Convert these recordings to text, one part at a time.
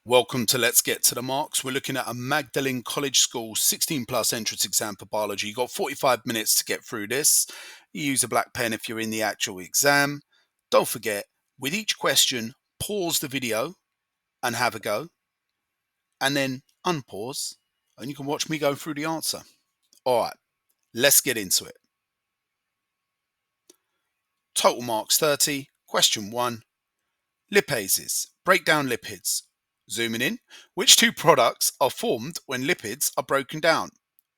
Welcome to Let's Get to the Marks. We're looking at a Magdalen College School 16 plus entrance exam for biology. You've got 45 minutes to get through this. You use a black pen if you're in the actual exam. Don't forget, with each question, pause the video and have a go, and then unpause, and you can watch me go through the answer. All right, let's get into it. Total marks 30. Question 1. Lipases. Break down lipids. Zooming in. Which two products are formed when lipids are broken down?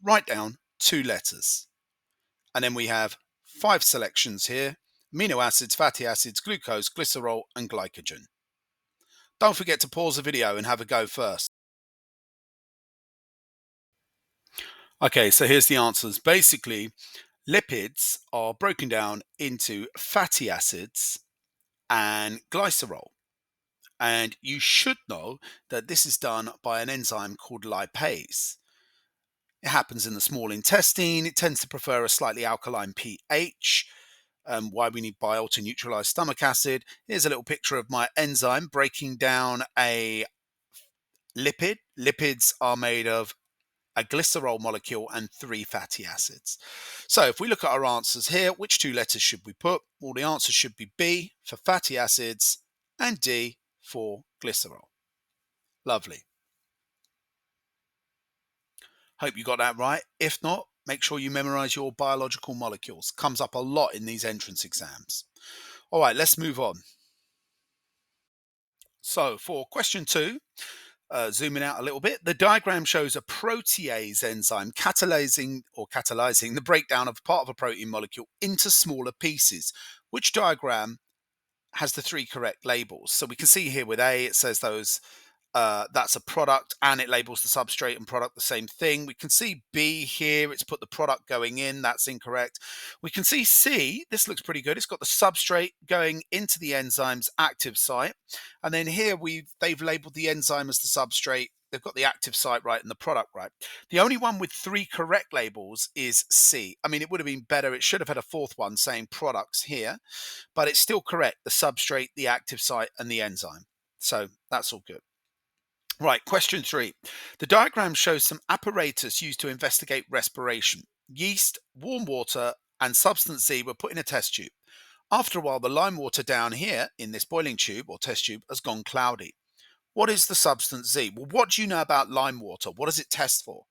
Write down 2 letters. And then we have 5 selections here. Amino acids, fatty acids, glucose, glycerol, and glycogen. Don't forget to pause the video and have a go first. Okay, so here's the answers. Basically, lipids are broken down into fatty acids and glycerol. And you should know that this is done by an enzyme called lipase. It happens in the small intestine. It tends to prefer a slightly alkaline pH. Why we need bile to neutralize stomach acid. Here's a little picture of my enzyme breaking down a lipid. Lipids are made of a glycerol molecule and 3 fatty acids. So if we look at our answers here, which 2 letters should we put? Well, the answer should be B for fatty acids and D for glycerol. Lovely. Hope you got that right. If not, make sure you memorize your biological molecules. Comes up a lot in these entrance exams. All right, let's move on. So for question 2, zooming out a little bit, the diagram shows a protease enzyme catalyzing the breakdown of part of a protein molecule into smaller pieces. Which diagram has the 3 correct labels? So we can see here with A, it says that's a product and it labels the substrate and product the same thing. We can see B here, it's put the product going in, that's incorrect. We can see C, this looks pretty good. It's got the substrate going into the enzyme's active site. And then here they've labeled the enzyme as the substrate. They've got the active site right and the product right. The only one with 3 correct labels is C. I mean, it would have been better. It should have had a 4th one saying products here, but it's still correct. The substrate, the active site, and the enzyme. So that's all good. Right, question 3. The diagram shows some apparatus used to investigate respiration. Yeast, warm water, and substance Z were put in a test tube. After a while, the lime water down here in this boiling tube or test tube has gone cloudy. What is the substance Z? Well, what do you know about lime water? What does it test for?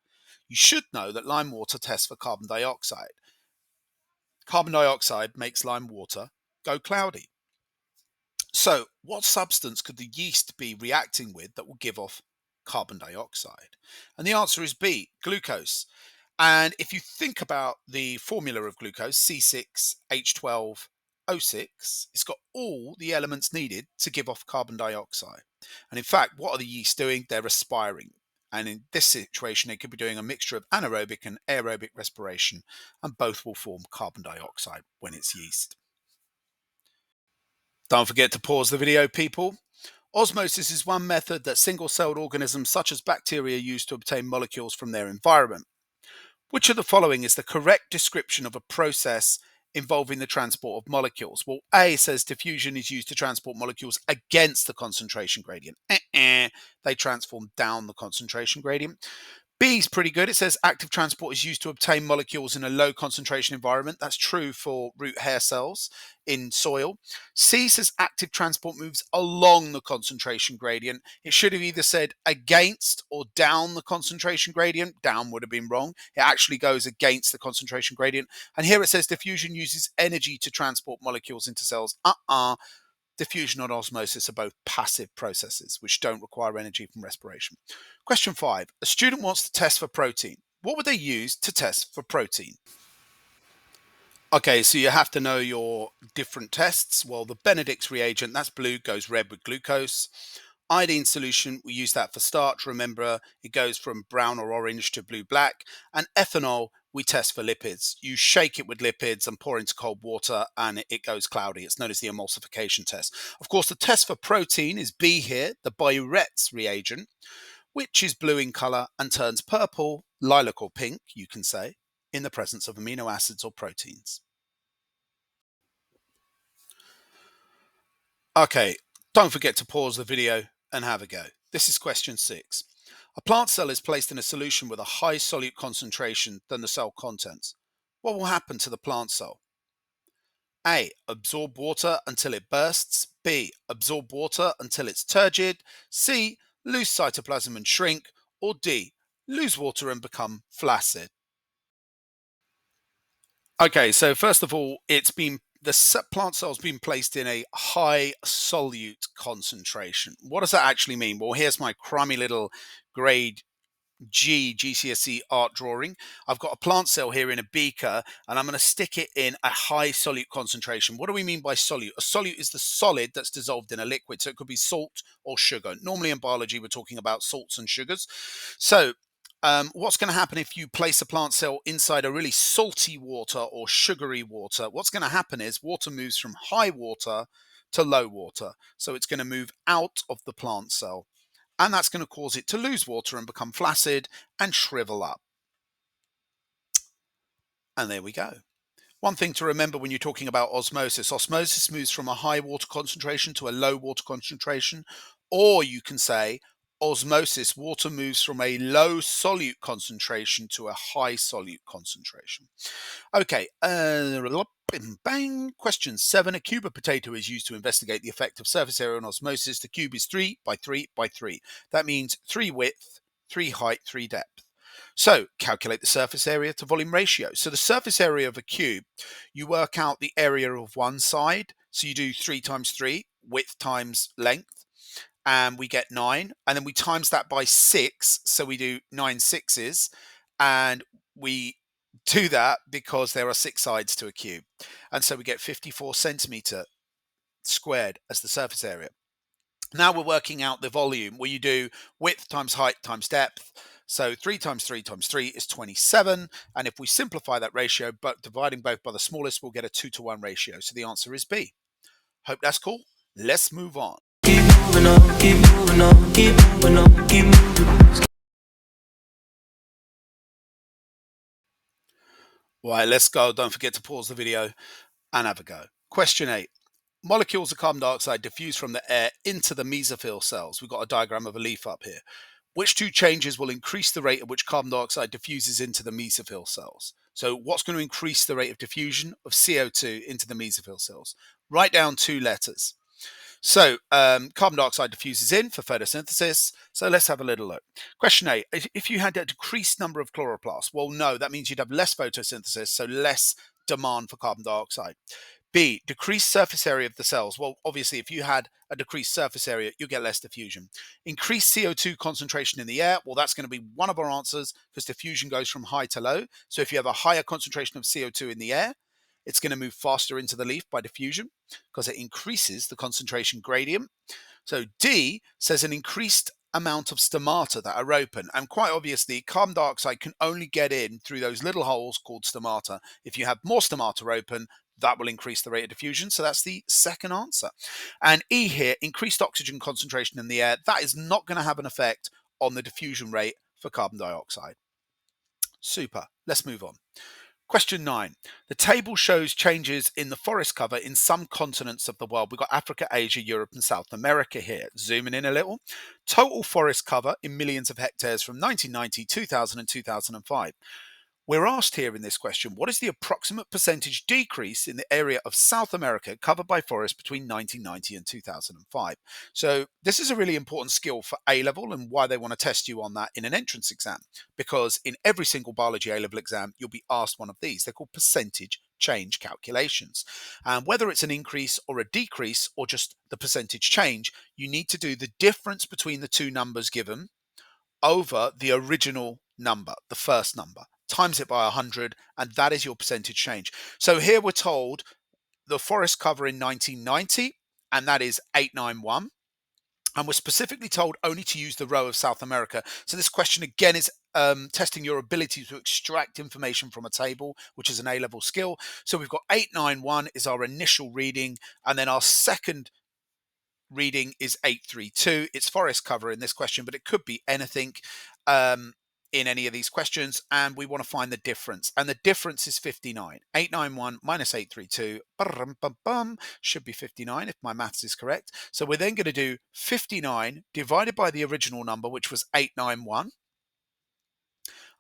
You should know that lime water tests for carbon dioxide. Carbon dioxide makes lime water go cloudy. So, what substance could the yeast be reacting with that will give off carbon dioxide? And the answer is B, glucose. And if you think about the formula of glucose, C6H12O6, it's got all the elements needed to give off carbon dioxide. And in fact, what are the yeast doing? They're respiring. And in this situation, they could be doing a mixture of anaerobic and aerobic respiration, and both will form carbon dioxide when it's yeast. Don't forget to pause the video, people. Osmosis is one method that single-celled organisms such as bacteria use to obtain molecules from their environment. Which of the following is the correct description of a process involving the transport of molecules? Well, A says diffusion is used to transport molecules against the concentration gradient. They transform down the concentration gradient. B is pretty good. It says active transport is used to obtain molecules in a low concentration environment. That's true for root hair cells in soil. C says active transport moves along the concentration gradient. It should have either said against or down the concentration gradient. Down would have been wrong. It actually goes against the concentration gradient. And here it says diffusion uses energy to transport molecules into cells. Diffusion and osmosis are both passive processes which don't require energy from respiration. Question 5. A student wants to test for protein. What would they use to test for protein? Okay, so you have to know your different tests. Well, the Benedict's reagent, that's blue, goes red with glucose. Iodine solution, we use that for starch. Remember, it goes from brown or orange to blue-black. And ethanol, we test for lipids. You shake it with lipids and pour into cold water and it goes cloudy. It's known as the emulsification test. Of course, the test for protein is B here, the Biret's reagent, which is blue in color and turns purple, lilac or pink, you can say, in the presence of amino acids or proteins. Okay, don't forget to pause the video and have a go. This is question 6. A plant cell is placed in a solution with a high solute concentration than the cell contents. What will happen to the plant cell? A. Absorb water until it bursts. B. Absorb water until it's turgid. C. Lose cytoplasm and shrink. Or D. Lose water and become flaccid. Okay, so first of all, plant cell's been placed in a high solute concentration. What does that actually mean? Well, here's my crummy little grade GCSE art drawing. I've got a plant cell here in a beaker and I'm going to stick it in a high solute concentration. What do we mean by solute? A solute is the solid that's dissolved in a liquid. So it could be salt or sugar. Normally in biology, we're talking about salts and sugars. So what's going to happen if you place a plant cell inside a really salty water or sugary water? What's going to happen is water moves from high water to low water. So it's going to move out of the plant cell. And that's going to cause it to lose water and become flaccid and shrivel up. And there we go. One thing to remember when you're talking about osmosis, osmosis moves from a high water concentration to a low water concentration, or you can say osmosis, water moves from a low solute concentration to a high solute concentration. Okay, bang. Question 7. A cube of potato is used to investigate the effect of surface area on osmosis. The cube is 3 by 3 by 3. That means 3 width, 3 height, 3 depth. So calculate the surface area to volume ratio. So the surface area of a cube, you work out the area of one side. So you do 3 times 3, width times length, and we get 9. And then we times that by 6. So we do 9 sixes. And we do that because there are 6 sides to a cube. And so we get 54 centimeter squared as the surface area. Now we're working out the volume where you do width times height times depth. So 3 times 3 times 3 is 27. And if we simplify that ratio, but dividing both by the smallest, we'll get a 2-to-1 ratio. So the answer is B. Hope that's cool. Let's move on. Keep moving on, keep moving on, keep moving on, keep moving. Right, let's go. Don't forget to pause the video and have a go. Question 8. Molecules of carbon dioxide diffuse from the air into the mesophyll cells. We've got a diagram of a leaf up here. Which two changes will increase the rate at which carbon dioxide diffuses into the mesophyll cells? So what's going to increase the rate of diffusion of CO2 into the mesophyll cells? Write down 2 letters. So carbon dioxide diffuses in for photosynthesis. So let's have a little look. Question 8. If you had a decreased number of chloroplasts, well, no, that means you'd have less photosynthesis, so less demand for carbon dioxide. B, decreased surface area of the cells. Well, obviously, if you had a decreased surface area, you get less diffusion. Increased CO2 concentration in the air. Well, that's going to be one of our answers because diffusion goes from high to low. So if you have a higher concentration of CO2 in the air, it's going to move faster into the leaf by diffusion because it increases the concentration gradient. So D says an increased amount of stomata that are open. And quite obviously, carbon dioxide can only get in through those little holes called stomata. If you have more stomata open, that will increase the rate of diffusion. So that's the second answer. And E here, increased oxygen concentration in the air. That is not going to have an effect on the diffusion rate for carbon dioxide. Super. Let's move on. Question 9. The table shows changes in the forest cover in some continents of the world. We've got Africa, Asia, Europe, and South America here. Zooming in a little. Total forest cover in millions of hectares from 1990, 2000, and 2005. We're asked here in this question, what is the approximate percentage decrease in the area of South America covered by forest between 1990 and 2005? So this is a really important skill for A-level and why they want to test you on that in an entrance exam, because in every single biology A-level exam, you'll be asked one of these. They're called percentage change calculations. And whether it's an increase or a decrease or just the percentage change, you need to do the difference between the two numbers given over the original number, the first number, times it by 100, and that is your percentage change. So here we're told the forest cover in 1990, and that is 891. And we're specifically told only to use the row of South America. So this question again is testing your ability to extract information from a table, which is an A-level skill. So we've got 891 is our initial reading, and then our second reading is 832. It's forest cover in this question, but it could be anything. in any of these questions, and we want to find the difference. And the difference is 59. 891 minus 832 should be 59 if my maths is correct. So we're then going to do 59 divided by the original number, which was 891,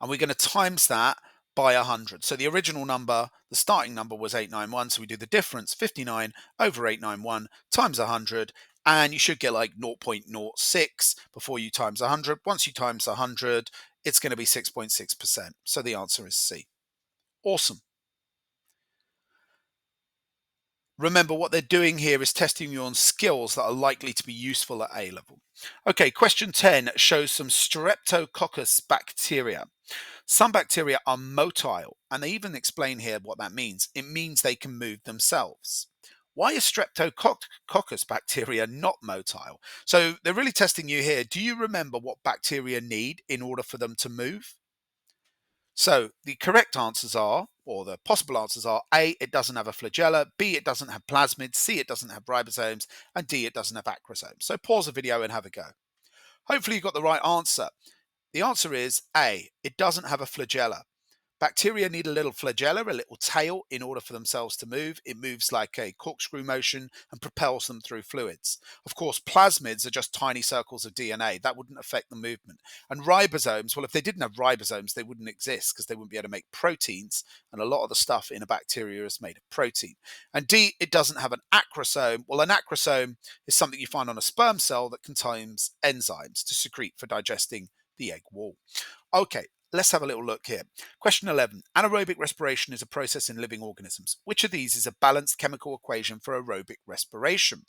and we're going to times that by 100. So the original number, the starting number was 891, so we do the difference, 59 over 891 times 100, and you should get like 0.06 before you times 100. Once you times 100, it's going to be 6.6%. So the answer is C. Awesome. Remember, what they're doing here is testing you on skills that are likely to be useful at A level. Okay, question 10 shows some Streptococcus bacteria. Some bacteria are motile, and they even explain here what that means. It means they can move themselves. Why is Streptococcus bacteria not motile? So they're really testing you here. Do you remember what bacteria need in order for them to move? So the correct answers are, or the possible answers are, A, it doesn't have a flagella, B, it doesn't have plasmids, C, it doesn't have ribosomes, and D, it doesn't have acrosomes. So pause the video and have a go. Hopefully you got the right answer. The answer is A, it doesn't have a flagella. Bacteria need a little flagella, a little tail, in order for themselves to move. It moves like a corkscrew motion and propels them through fluids. Of course, plasmids are just tiny circles of DNA. That wouldn't affect the movement. And ribosomes, well, if they didn't have ribosomes, they wouldn't exist because they wouldn't be able to make proteins. And a lot of the stuff in a bacteria is made of protein. And D, it doesn't have an acrosome. Well, an acrosome is something you find on a sperm cell that contains enzymes to secrete for digesting the egg wall. Okay, let's have a little look here. Question 11. Anaerobic respiration is a process in living organisms. Which of these is a balanced chemical equation for aerobic respiration?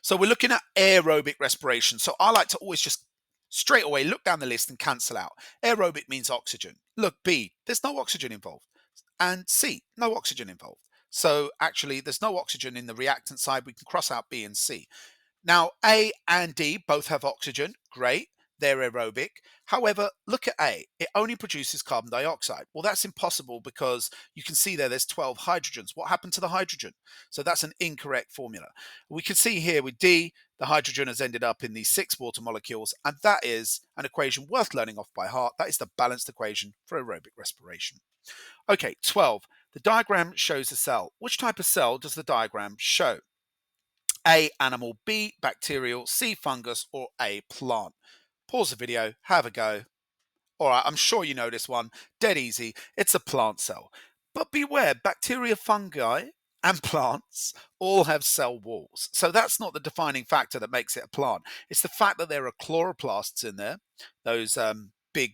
So we're looking at aerobic respiration. So I like to always just straight away look down the list and cancel out. Aerobic means oxygen. Look, B, there's no oxygen involved. And C, no oxygen involved. So actually, there's no oxygen in the reactant side. We can cross out B and C. Now, A and D both have oxygen. Great. They're aerobic. However, look at A. It only produces carbon dioxide. Well, that's impossible because you can see there's 12 hydrogens. What happened to the hydrogen? So that's an incorrect formula. We can see here with D, the hydrogen has ended up in these 6 water molecules, and that is an equation worth learning off by heart. That is the balanced equation for aerobic respiration. Okay, 12. The diagram shows a cell. Which type of cell does the diagram show? A, animal, B, bacterial, C, fungus, or A, plant? Pause the video, have a go. All right, I'm sure you know this one. Dead easy. It's a plant cell. But beware, bacteria, fungi, and plants all have cell walls. So that's not the defining factor that makes it a plant. It's the fact that there are chloroplasts in there, those big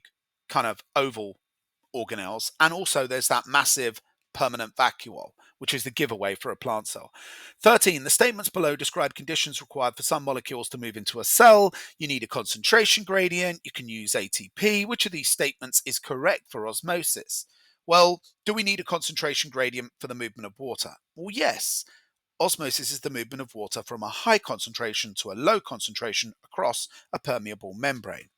kind of oval organelles, and also there's that massive permanent vacuole, which is the giveaway for a plant cell. 13. The statements below describe conditions required for some molecules to move into a cell. You need a concentration gradient. You can use ATP. Which of these statements is correct for osmosis? Well, do we need a concentration gradient for the movement of water? Well, yes. Osmosis is the movement of water from a high concentration to a low concentration across a permeable membrane.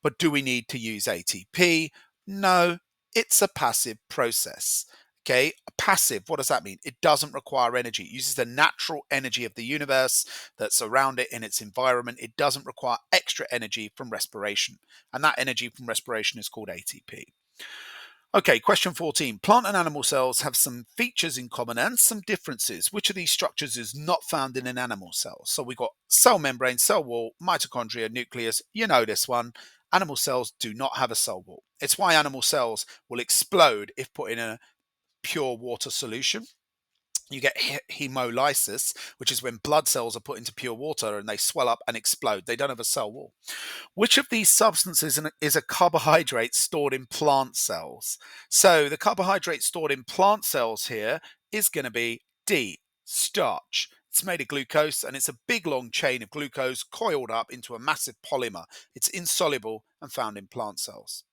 But do we need to use ATP? No, it's a passive process. Okay, passive, what does that mean? It doesn't require energy. It uses the natural energy of the universe that's around it in its environment. It doesn't require extra energy from respiration. And that energy from respiration is called ATP. Okay, question 14. Plant and animal cells have some features in common and some differences. Which of these structures is not found in an animal cell? So we've got cell membrane, cell wall, mitochondria, nucleus. You know this one. Animal cells do not have a cell wall. It's why animal cells will explode if put in a pure water solution. You get hemolysis, which is when blood cells are put into pure water and they swell up and explode. They don't have a cell wall. Which of these substances is a carbohydrate stored in plant cells? So the carbohydrate stored in plant cells here is going to be D, starch. It's made of glucose, and it's a big long chain of glucose coiled up into a massive polymer. It's insoluble and found in plant cells.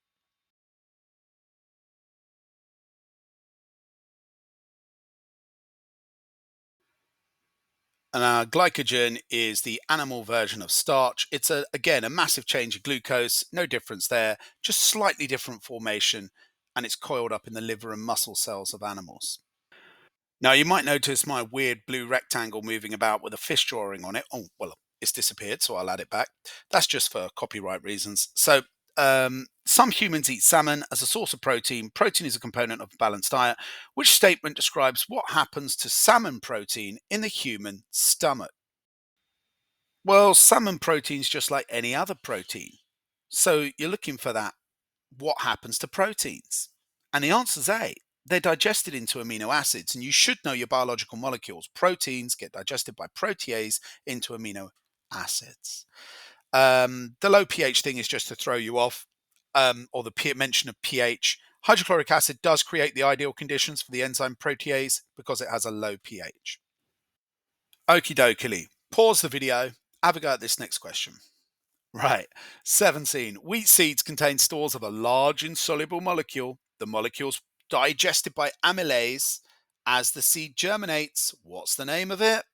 And glycogen is the animal version of starch. It's again a massive change of glucose, no difference there, just slightly different formation, and it's coiled up in the liver and muscle cells of animals. Now you might notice my weird blue rectangle moving about with a fish drawing on it. Oh, well, it's disappeared, so I'll add it back. That's just for copyright reasons. So Some humans eat salmon as a source of protein. Protein is a component of a balanced diet. Which statement describes what happens to salmon protein in the human stomach? Well, salmon protein is just like any other protein. So you're looking for that. What happens to proteins? And the answer is A. They're digested into amino acids, and you should know your biological molecules. Proteins get digested by protease into amino acids. The low pH thing is just to throw you off, or the mention of pH. Hydrochloric acid does create the ideal conditions for the enzyme protease because it has a low pH. Okie dokie. Pause the video. Have a go at this next question. Right. 17. Wheat seeds contain stores of a large insoluble molecule. The molecule's digested by amylase as the seed germinates. What's the name of it?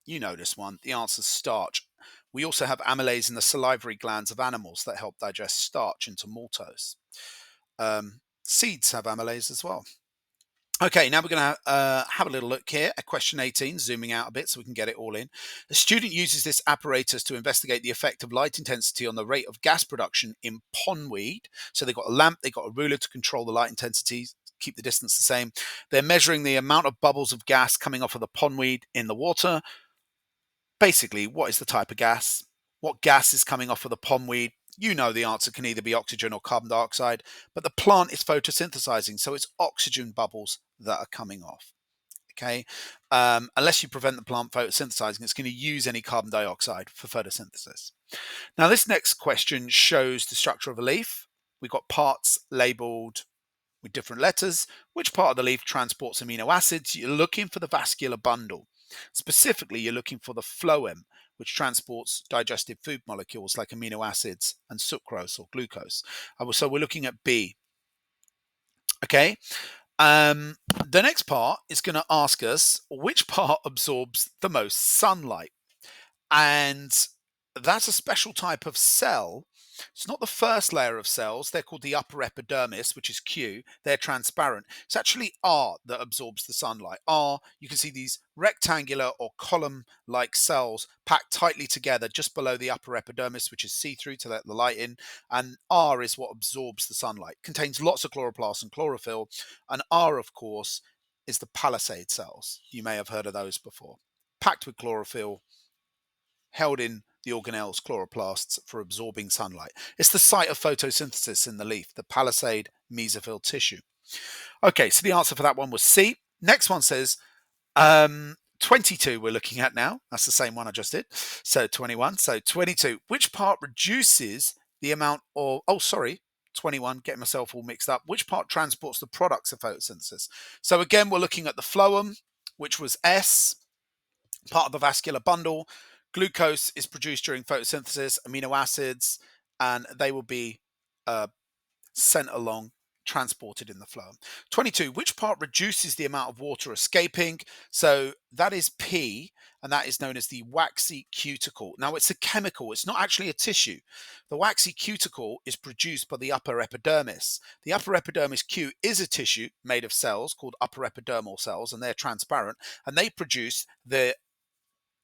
You know this one. The answer's starch. We also have amylase in the salivary glands of animals that help digest starch into maltose. Seeds have amylase as well. Okay, now we're going to have a little look here at question 18, zooming out a bit so we can get it all in. A student uses this apparatus to investigate the effect of light intensity on the rate of gas production in pondweed. So they've got a lamp, they've got a ruler to control the light intensity, keep the distance the same. They're measuring the amount of bubbles of gas coming off of the pondweed in the water. Basically, what is the type of gas? What gas is coming off of the pondweed? You know the answer can either be oxygen or carbon dioxide, but the plant is photosynthesizing, so it's oxygen bubbles that are coming off. Okay, unless you prevent the plant photosynthesizing, it's going to use any carbon dioxide for photosynthesis. Now, this next question shows the structure of a leaf. We've got parts labeled with different letters. Which part of the leaf transports amino acids? You're looking for the vascular bundle. Specifically, you're looking for the phloem, which transports digestive food molecules like amino acids and sucrose or glucose. So we're looking at B. Okay. The next part is going to ask us which part absorbs the most sunlight. And that's a special type of cell. It's not the first layer of cells. They're called the upper epidermis, which is Q. They're transparent. It's actually R that absorbs the sunlight. R, you can see these rectangular or column-like cells packed tightly together just below the upper epidermis, which is see-through to let the light in. And R is what absorbs the sunlight. Contains lots of chloroplasts and chlorophyll. And R, of course, is the palisade cells. You may have heard of those before. Packed with chlorophyll, held in the organelles, chloroplasts, for absorbing sunlight. It's the site of photosynthesis in the leaf, the palisade mesophyll tissue. Okay, so the answer for that one was C. Next one says 22 we're looking at now. That's the same one I just did. So 21. So 22. Which part reduces the amount of... 21, getting myself all mixed up. Which part transports the products of photosynthesis? So again, we're looking at the phloem, which was S, part of the vascular bundle. Glucose is produced during photosynthesis, amino acids, and they will be sent along, transported in the phloem. 22, which part reduces the amount of water escaping? So that is P, and that is known as the waxy cuticle. Now, it's a chemical. It's not actually a tissue. The waxy cuticle is produced by the upper epidermis. The upper epidermis Q is a tissue made of cells called upper epidermal cells, and they're transparent, and they produce the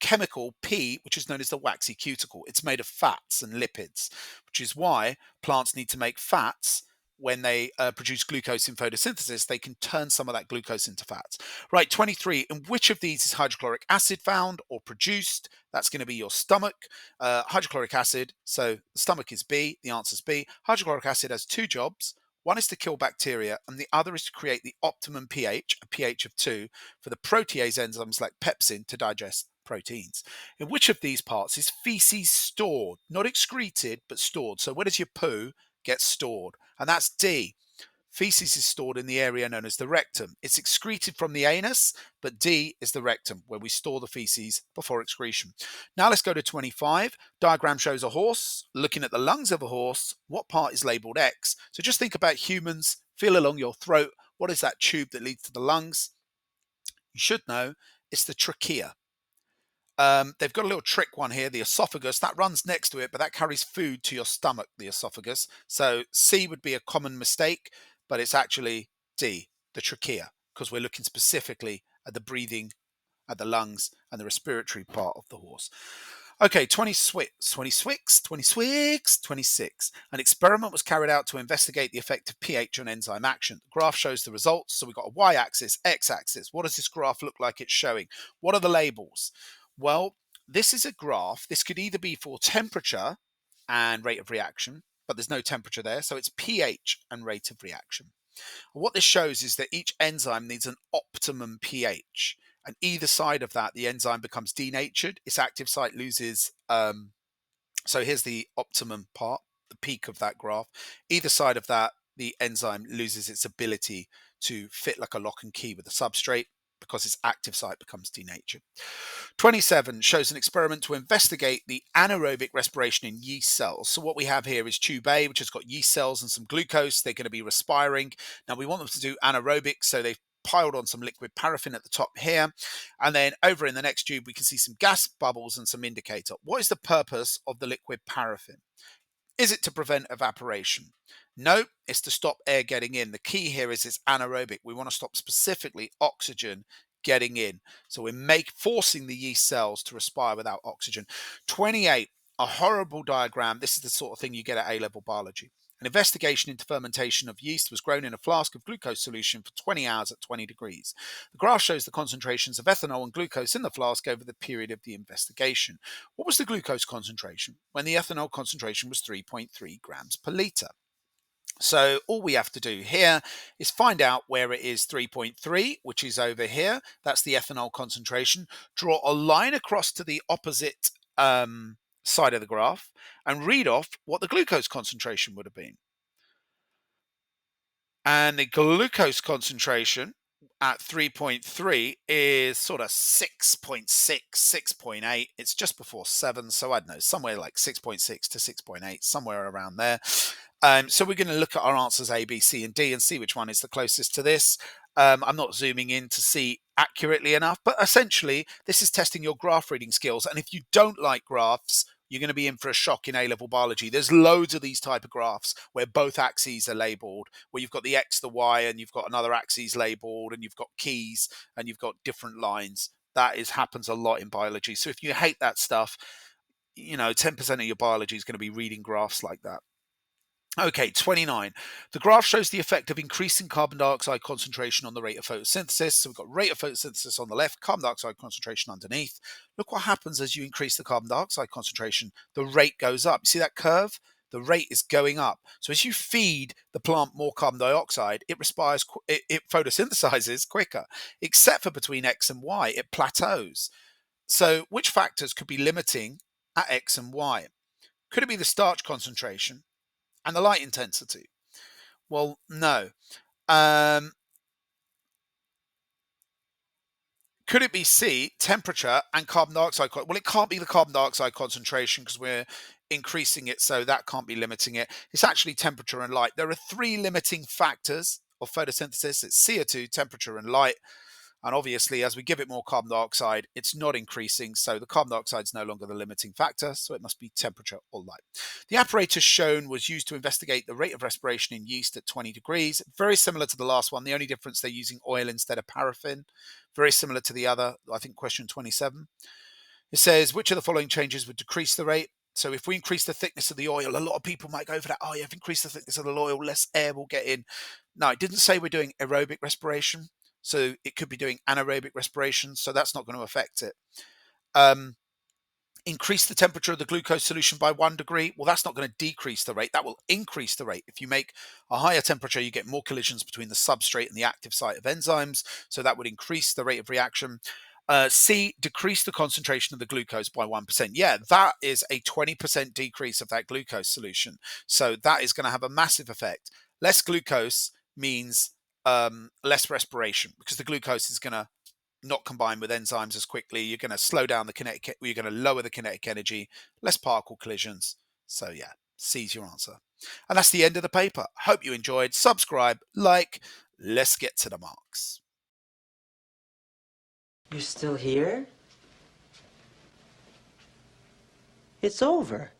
chemical P, which is known as the waxy cuticle. It's made of fats and lipids, which is why plants need to make fats. When they produce glucose in photosynthesis, they can turn some of that glucose into fats. Right, 23. In which of these is hydrochloric acid found or produced? That's going to be your stomach. Hydrochloric acid, so the stomach is B. The answer is B. Hydrochloric acid has two jobs. One is to kill bacteria, and the other is to create the optimum pH, a pH of 2, for the protease enzymes like pepsin to digest proteins. In which of these parts is feces stored? Not excreted, but stored. So where does your poo get stored? And that's D. Feces is stored in the area known as the rectum. It's excreted from the anus, but D is the rectum, where we store the feces before excretion. Now let's go to 25. Diagram shows a horse. Looking at the lungs of a horse, what part is labeled X? So just think about humans. Feel along your throat. What is that tube that leads to the lungs? You should know it's the trachea. They've got a little trick one here, the esophagus, that runs next to it, but that carries food to your stomach, the esophagus. So C would be a common mistake, but it's actually D, the trachea, because we're looking specifically at the breathing, at the lungs, and the respiratory part of the horse. Okay, 26. An experiment was carried out to investigate the effect of pH on enzyme action. The graph shows the results. So we've got a y-axis, x-axis. What does this graph look like it's showing? What are the labels? Well, this is a graph. This could either be for temperature and rate of reaction, but there's no temperature there. So it's pH and rate of reaction. What this shows is that each enzyme needs an optimum pH. And either side of that, the enzyme becomes denatured. Its active site loses. So here's the optimum part, the peak of that graph. Either side of that, the enzyme loses its ability to fit like a lock and key with the substrate because its active site becomes denatured. 27 shows an experiment to investigate the anaerobic respiration in yeast cells. So what we have here is tube A, which has got yeast cells and some glucose. They're going to be respiring. Now we want them to do anaerobic, so they've piled on some liquid paraffin at the top here. And then over in the next tube, we can see some gas bubbles and some indicator. What is the purpose of the liquid paraffin? Is it to prevent evaporation? No, it's to stop air getting in. The key here is it's anaerobic. We want to stop specifically oxygen getting in. So we're forcing the yeast cells to respire without oxygen. 28, a horrible diagram. This is the sort of thing you get at A-level biology. An investigation into fermentation of yeast was grown in a flask of glucose solution for 20 hours at 20 degrees. The graph shows the concentrations of ethanol and glucose in the flask over the period of the investigation. What was the glucose concentration when the ethanol concentration was 3.3 grams per litre? So all we have to do here is find out where it is 3.3, which is over here. That's the ethanol concentration. Draw a line across to the opposite side of the graph and read off what the glucose concentration would have been. And the glucose concentration at 3.3 is sort of 6.6, 6.8. It's just before 7, so I don't know, somewhere like 6.6 to 6.8, somewhere around there. So we're going to look at our answers A, B, C, and D and see which one is the closest to this. I'm not zooming in to see accurately enough, but essentially this is testing your graph reading skills. And if you don't like graphs, you're going to be in for a shock in A-level biology. There's loads of these type of graphs where both axes are labeled, where you've got the X, the Y, and you've got another axis labeled, and you've got keys, and you've got different lines. That happens a lot in biology. So if you hate that stuff, 10% of your biology is going to be reading graphs like that. Okay, 29. The graph shows the effect of increasing carbon dioxide concentration on the rate of photosynthesis. So we've got rate of photosynthesis on the left, carbon dioxide concentration underneath. Look what happens as you increase the carbon dioxide concentration. The rate goes up. You see that curve? The rate is going up. So as you feed the plant more carbon dioxide, it photosynthesizes quicker, except for between X and Y, it plateaus. So which factors could be limiting at X and Y? Could it be the starch concentration and the light intensity? Well, no. Could it be C, temperature and carbon dioxide? Well, it can't be the carbon dioxide concentration because we're increasing it, so that can't be limiting it. It's actually temperature and light. There are 3 limiting factors of photosynthesis. It's CO2, temperature, and light. And obviously, as we give it more carbon dioxide, it's not increasing. So the carbon dioxide is no longer the limiting factor. So it must be temperature or light. The apparatus shown was used to investigate the rate of respiration in yeast at 20 degrees. Very similar to the last one. The only difference, they're using oil instead of paraffin. Very similar to the other, I think, question 27. It says, which of the following changes would decrease the rate? So if we increase the thickness of the oil, a lot of people might go for that. Oh, yeah, if increase the thickness of the oil, less air will get in. No, it didn't say we're doing aerobic respiration. So it could be doing anaerobic respiration. So that's not going to affect it. Increase the temperature of the glucose solution by 1 degree. Well, that's not going to decrease the rate. That will increase the rate. If you make a higher temperature, you get more collisions between the substrate and the active site of enzymes. So that would increase the rate of reaction. C, decrease the concentration of the glucose by 1%. Yeah, that is a 20% decrease of that glucose solution. So that is going to have a massive effect. Less glucose means less respiration because the glucose is going to not combine with enzymes as quickly. You're going to slow down the kinetic, you're going to lower the kinetic energy, less particle collisions. So yeah, C's your answer. And that's the end of the paper. Hope you enjoyed. Subscribe, like, let's get to the marks. You're still here? It's over.